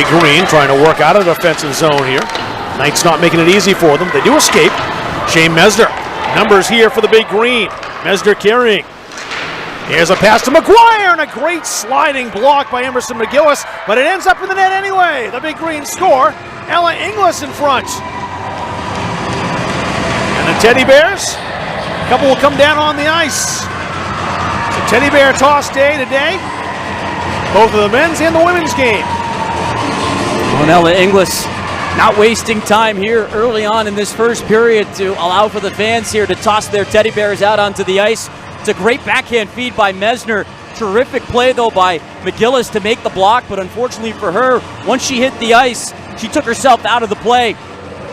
Green trying to work out of the defensive zone here. Knights not making it easy for them. They do escape. Shane Mesner. Numbers here for the Big Green. Mesner carrying. Here's a pass to McGuire and a great sliding block by Emerson McGillis, but it ends up in the net anyway. The Big Green score. Ella Inglis in front. And the Teddy Bears, a couple will come down on the ice. It's a Teddy Bear toss day today. Both of the men's and the women's game. Well, Ella Inglis not wasting time here early on in this first period to allow for the fans here to toss their Teddy Bears out onto the ice. It's a great backhand feed by Mesner. Terrific play, though, by McGillis to make the block, but unfortunately for her, once she hit the ice, she took herself out of the play.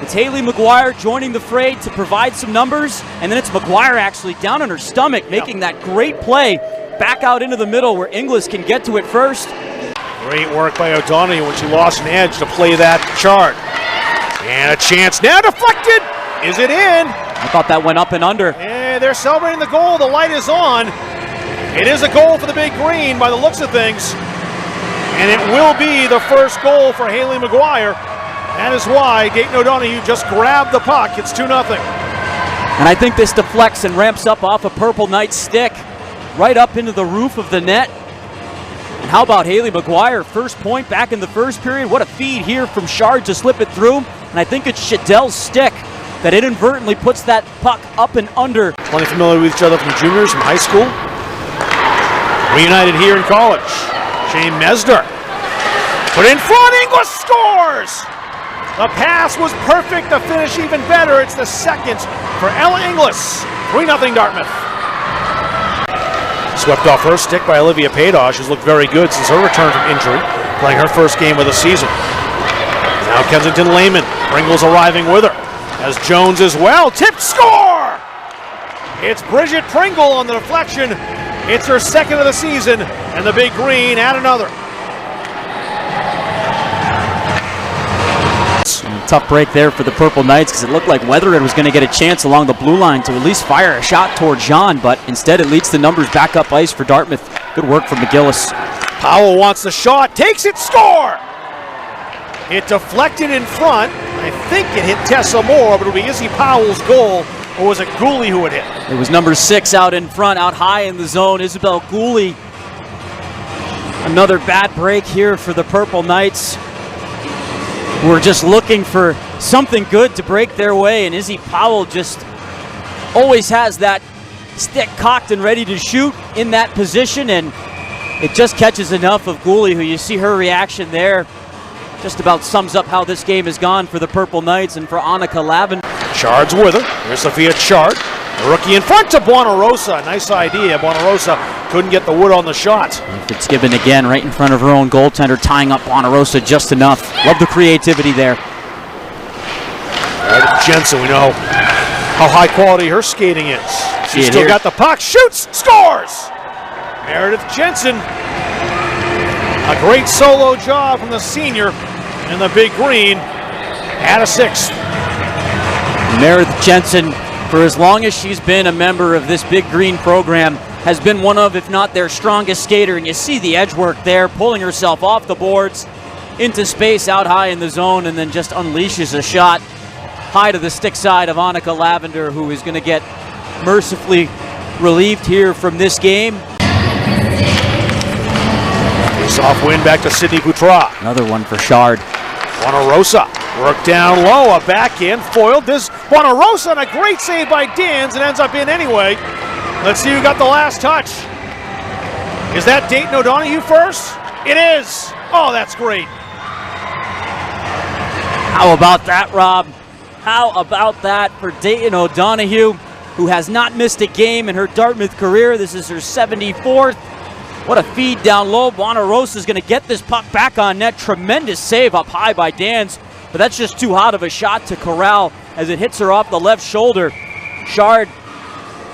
It's Haley McGuire joining the fray to provide some numbers, and then it's McGuire actually down on her stomach, making that great play back out into the middle where Inglis can get to it first. Great work by O'Donoghue when she lost an edge to play that chart. And a chance now deflected. Is it in? I thought that went up and under. And they're celebrating the goal. The light is on. It is a goal for the Big Green by the looks of things. And it will be the first goal for Haley McGuire. That is why Dayton O'Donoghue just grabbed the puck. It's 2-0. And I think this deflects and ramps up off a Purple Knights stick right up into the roof of the net. And how about Haley McGuire? First point back in the first period. What a feed here from Shard to slip it through. And I think it's Shadell's stick that inadvertently puts that puck up and under. Plenty familiar with each other from juniors, from high school. Reunited here in college. Shane Mesner. Put in front, Inglis scores! The pass was perfect, the finish even better. It's the second for Ella Inglis. 3-0 Dartmouth. Swept off her stick by Olivia Paydosh, who's looked very good since her return from injury, playing her first game of the season. Now Kensington Lehman. Pringle's arriving with her. As Jones as well. Tipped, score! It's Bridget Pringle on the deflection. It's her second of the season, and the Big Green add another. Tough break there for the Purple Knights because it looked like Weathered was going to get a chance along the blue line to at least fire a shot toward Jean, but instead it leads the numbers back up ice for Dartmouth. Good work from McGillis. Powell wants the shot, takes it, score! It deflected in front. I think it hit Tessa Moore, but it'll be Izzy Powell's goal, or was it Gooley who had hit? It was number 6 out in front, out high in the zone, Isabel Gooley. Another bad break here for the Purple Knights. We're just looking for something good to break their way, and Izzy Powell just always has that stick cocked and ready to shoot in that position, and it just catches enough of Gooley, who you see her reaction there. Just about sums up how this game has gone for the Purple Knights and for Annika Lavin. Chard's with her. Here's Sophia Chard. The rookie in front to Buonarosa. Nice idea. Buonarosa couldn't get the wood on the shot. Fitzgibbon again right in front of her own goaltender, tying up Buonarosa just enough. Love the creativity there. Meredith Jensen, we know how high quality her skating is. She's still got the puck. Shoots! Scores! Meredith Jensen. A great solo job from the senior, and the Big Green at a 6th. Meredith Jensen, for as long as she's been a member of this Big Green program, has been one of, if not their strongest skater, and you see the edge work there, pulling herself off the boards into space out high in the zone, and then just unleashes a shot high to the stick side of Annika Lavender, who is going to get mercifully relieved here from this game. Soft win back to Sydney Boutras. Another one for Shard. Buonarosa worked down low, a backhand foiled. This Buonarosa and a great save by Dans, and ends up in anyway. Let's see who got the last touch. Is that Dayton O'Donoghue first? It is. Oh, that's great. How about that, Rob? How about that for Dayton O'Donoghue, who has not missed a game in her Dartmouth career. This is her 74th. What a feed down low. Buonarosa is going to get this puck back on net. Tremendous save up high by Dans, but that's just too hot of a shot to corral as it hits her off the left shoulder. Shard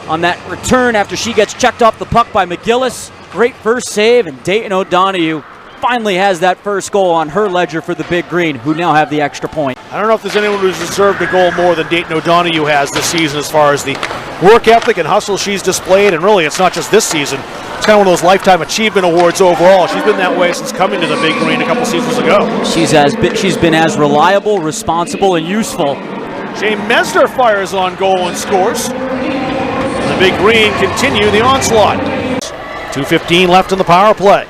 on that return after she gets checked off the puck by McGillis. Great first save, and Dayton O'Donoghue finally has that first goal on her ledger for the Big Green, who now have the extra point. I don't know if there's anyone who's deserved a goal more than Dayton O'Donoghue has this season as far as the work ethic and hustle she's displayed, and really it's not just this season. It's kind of one of those Lifetime Achievement Awards overall. She's been that way since coming to the Big Green a couple seasons ago. She's been as reliable, responsible, and useful. Shane Mesner fires on goal and scores. The Big Green continue the onslaught. 2:15 left in the power play.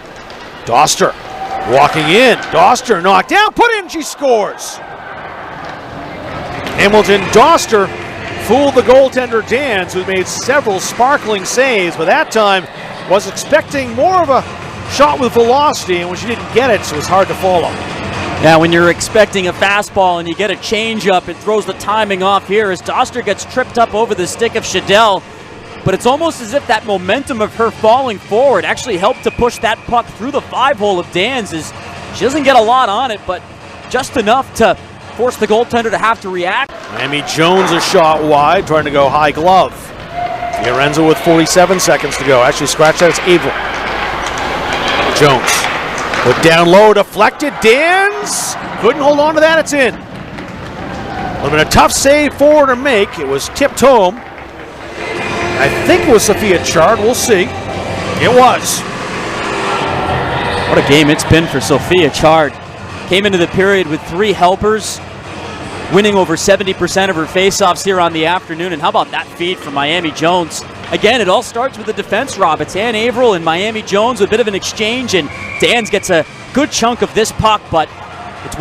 Doster walking in. Doster knocked down, put in, she scores. Hamilton Doster fooled the goaltender Dans, who made several sparkling saves, but that time was expecting more of a shot with velocity, and when she didn't get it, so it was hard to follow. Yeah, when you're expecting a fastball and you get a changeup, it throws the timing off here as Doster gets tripped up over the stick of Shadell. But it's almost as if that momentum of her falling forward actually helped to push that puck through the 5-hole of Dans. As she doesn't get a lot on it, but just enough to force the goaltender to have to react. Miami Jones a shot wide, trying to go high glove. Fiorenzo with 47 seconds to go. Actually, scratch that, it's Averill. Jones put down low, deflected. Dans couldn't hold on to that, it's in. Would have been a tough save for her to make. It was tipped home. I think it was Sophia Chard. We'll see. It was. What a game it's been for Sophia Chard. Came into the period with 3 helpers, winning over 70% of her faceoffs here on the afternoon. And how about that feed from Miami Jones? Again, it all starts with the defense, Rob. It's Ann Averill and Miami Jones with a bit of an exchange, and Dans gets a good chunk of this puck, but